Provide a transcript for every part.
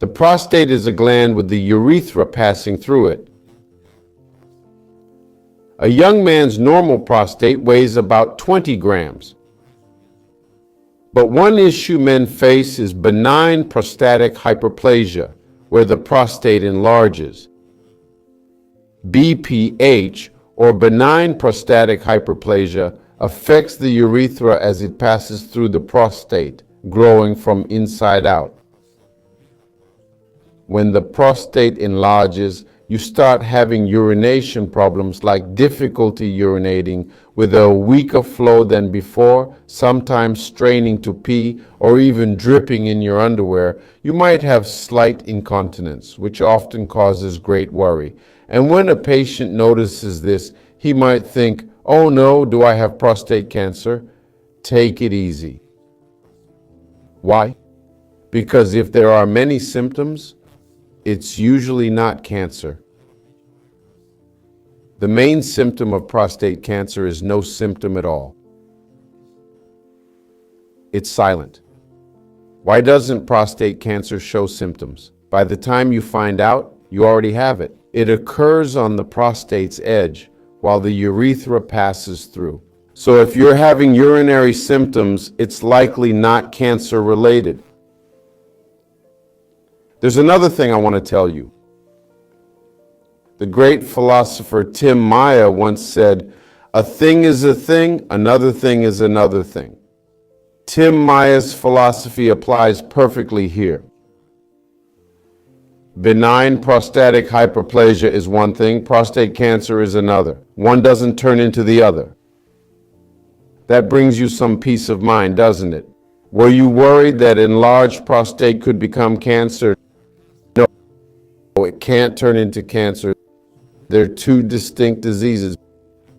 The prostate is a gland with the urethra passing through it. A young man's normal prostate weighs about 20 grams. But one issue men face is benign prostatic hyperplasia, where the prostate enlarges. BPH, or benign prostatic hyperplasia, affects the urethra as it passes through the prostate, growing from inside out. When the prostate enlarges, you start having urination problems like difficulty urinating with a weaker flow than before, sometimes straining to pee or even dripping in your underwear. You might have slight incontinence, which often causes great worry. And when a patient notices this, he might think, "Oh no, do I have prostate cancer?" Take it easy. Why? Because if there are many symptoms, it's usually not cancer. The main symptom of prostate cancer is no symptom at all. It's silent. Why doesn't prostate cancer show symptoms? By the time you find out, you already have it. It occurs on the prostate's edge while the urethra passes through. So if you're having urinary symptoms, it's likely not cancer related. There's another thing I want to tell you. The great philosopher Tim Meyer once said, "A thing is a thing, another thing is another thing." Tim Meyer's philosophy applies perfectly here. Benign prostatic hyperplasia is one thing, prostate cancer is another. One doesn't turn into the other. That brings you some peace of mind, doesn't it? Were you worried that enlarged prostate could become cancer? No, it can't turn into cancer. They're two distinct diseases.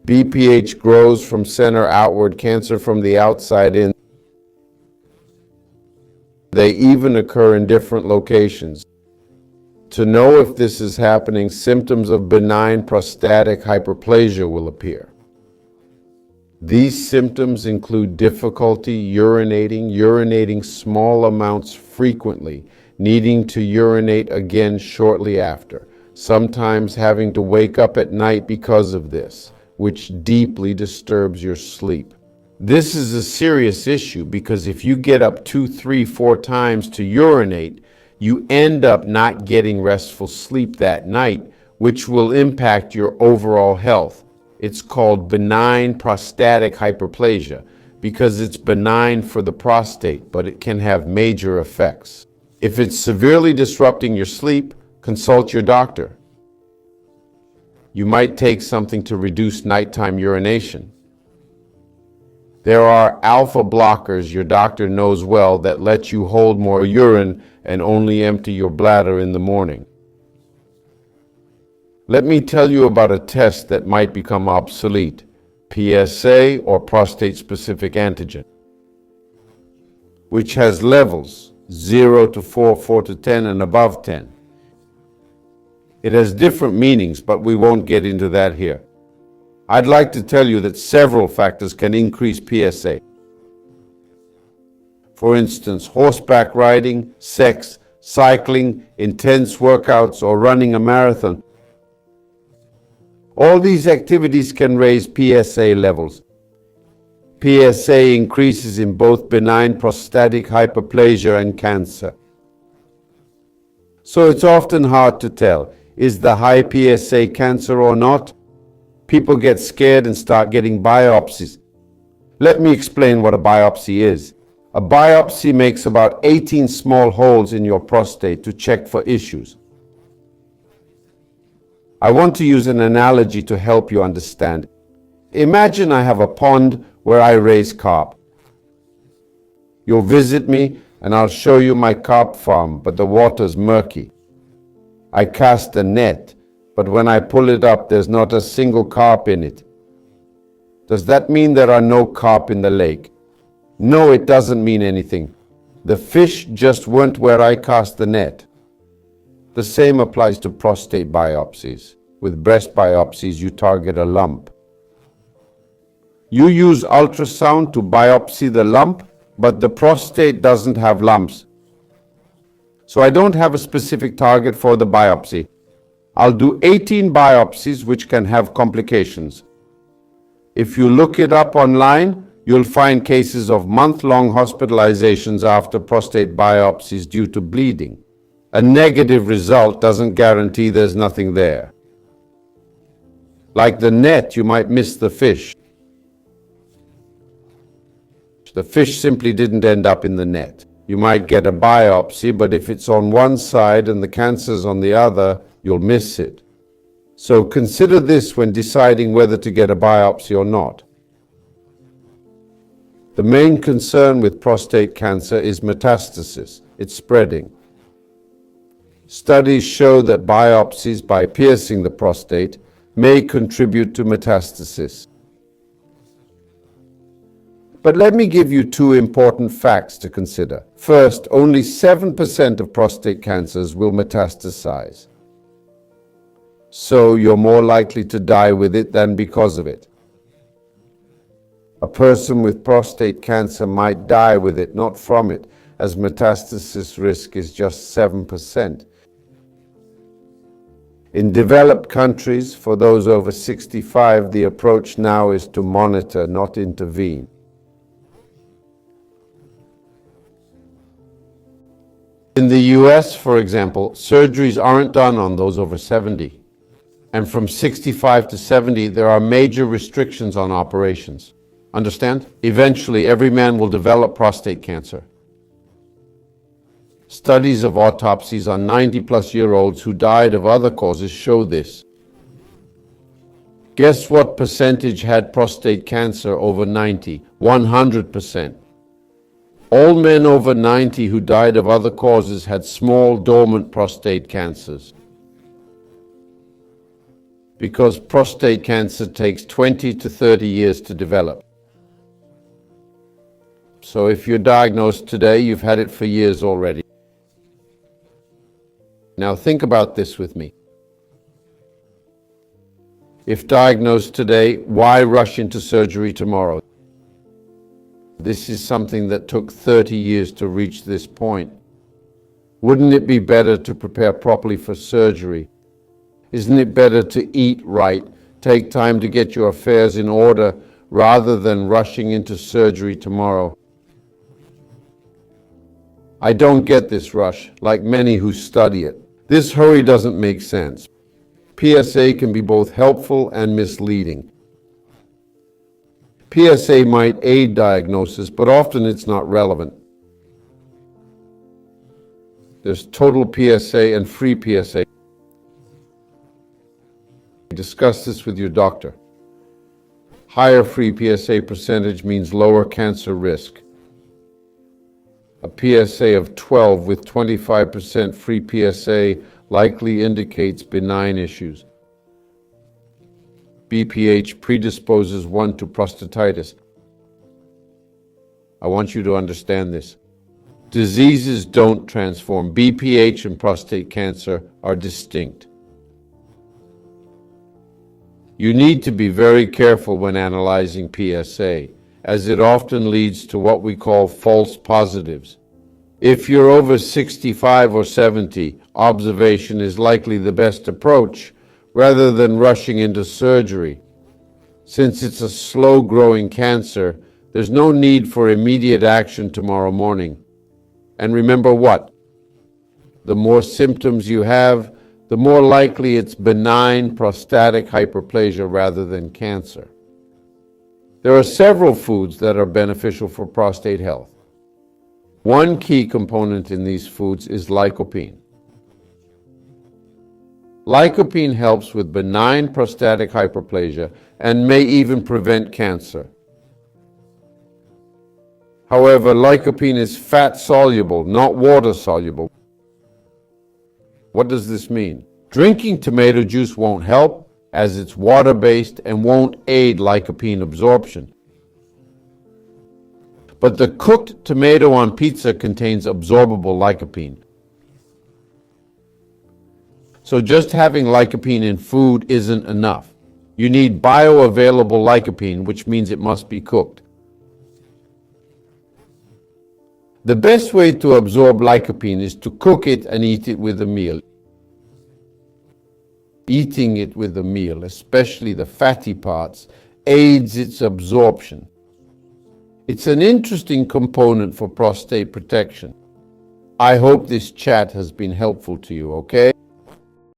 BPH grows from center outward, cancer from the outside in. They even occur in different locations. To know if this is happening, symptoms of benign prostatic hyperplasia will appear. These symptoms include difficulty urinating small amounts frequently, needing to urinate again shortly after, sometimes having to wake up at night because of this, which deeply disturbs your sleep. This is a serious issue because if you get up 2, 3, 4 times to urinate, you end up not getting restful sleep that night, which will impact your overall health. It's called benign prostatic hyperplasia because it's benign for the prostate, but it can have major effects. If it's severely disrupting your sleep, consult your doctor. You might take something to reduce nighttime urination. There are alpha blockers your doctor knows well that let you hold more urine and only empty your bladder in the morning. Let me tell you about a test that might become obsolete, PSA or prostate-specific antigen, which has levels 0 to 4, 4 to 10, and above 10. It has different meanings, but we won't get into that here. I'd like to tell you that several factors can increase PSA. For instance, horseback riding, sex, cycling, intense workouts, or running a marathon. All these activities can raise PSA levels. PSA increases in both benign prostatic hyperplasia and cancer. So it's often hard to tell, is the high PSA cancer or not? People get scared and start getting biopsies. Let me explain what a biopsy is. A biopsy makes about 18 small holes in your prostate to check for issues. I want to use an analogy to help you understand. Imagine I have a pond where I raise carp. You'll visit me and I'll show you my carp farm, but the water's murky. I cast a net, but when I pull it up, there's not a single carp in it. Does that mean there are no carp in the lake? No, it doesn't mean anything. The fish just weren't where I cast the net. The same applies to prostate biopsies. With breast biopsies, you target a lump. You use ultrasound to biopsy the lump, but the prostate doesn't have lumps. So I don't have a specific target for the biopsy. I'll do 18 biopsies which can have complications. If you look it up online, you'll find cases of month-long hospitalizations after prostate biopsies due to bleeding. A negative result doesn't guarantee there's nothing there. Like the net, you might miss the fish. The fish simply didn't end up in the net. You might get a biopsy, but if it's on one side and the cancer's on the other, you'll miss it. So consider this when deciding whether to get a biopsy or not. The main concern with prostate cancer is metastasis. It's spreading. Studies show that biopsies by piercing the prostate may contribute to metastasis. But let me give you two important facts to consider. First, only 7% of prostate cancers will metastasize. So you're more likely to die with it than because of it. A person with prostate cancer might die with it, not from it, as metastasis risk is just 7%. In developed countries, for those over 65, the approach now is to monitor, not intervene. In the US, for example, surgeries aren't done on those over 70. And from 65 to 70, there are major restrictions on operations. Understand? Eventually, every man will develop prostate cancer. Studies of autopsies on 90-plus-year-olds who died of other causes show this. Guess what percentage had prostate cancer over 90? 100%. All men over 90 who died of other causes had small, dormant prostate cancers. Because prostate cancer takes 20 to 30 years to develop. So if you're diagnosed today, you've had it for years already. Now think about this with me. If diagnosed today, why rush into surgery tomorrow? This is something that took 30 years to reach this point. Wouldn't it be better to prepare properly for surgery? Isn't it better to eat right, take time to get your affairs in order, rather than rushing into surgery tomorrow? I don't get this rush, like many who study it. This hurry doesn't make sense. PSA can be both helpful and misleading. PSA might aid diagnosis, but often it's not relevant. There's total PSA and free PSA. Discuss this with your doctor. Higher free PSA percentage means lower cancer risk. A PSA of 12 with 25% free PSA likely indicates benign issues. BPH predisposes one to prostatitis. I want you to understand this. Diseases don't transform. BPH and prostate cancer are distinct. You need to be very careful when analyzing PSA, as it often leads to what we call false positives. If you're over 65 or 70, observation is likely the best approach, rather than rushing into surgery. Since it's a slow-growing cancer, there's no need for immediate action tomorrow morning. And remember what? The more symptoms you have, the more likely it's benign prostatic hyperplasia rather than cancer. There are several foods that are beneficial for prostate health. One key component in these foods is lycopene. Lycopene helps with benign prostatic hyperplasia and may even prevent cancer. However, lycopene is fat-soluble, not water-soluble. What does this mean? Drinking tomato juice won't help, as it's water-based and won't aid lycopene absorption. But the cooked tomato on pizza contains absorbable lycopene. So just having lycopene in food isn't enough. You need bioavailable lycopene, which means it must be cooked. The best way to absorb lycopene is to cook it and eat it with a meal. Eating it with a meal, especially the fatty parts, aids its absorption. It's an interesting component for prostate protection. I hope this chat has been helpful to you, okay?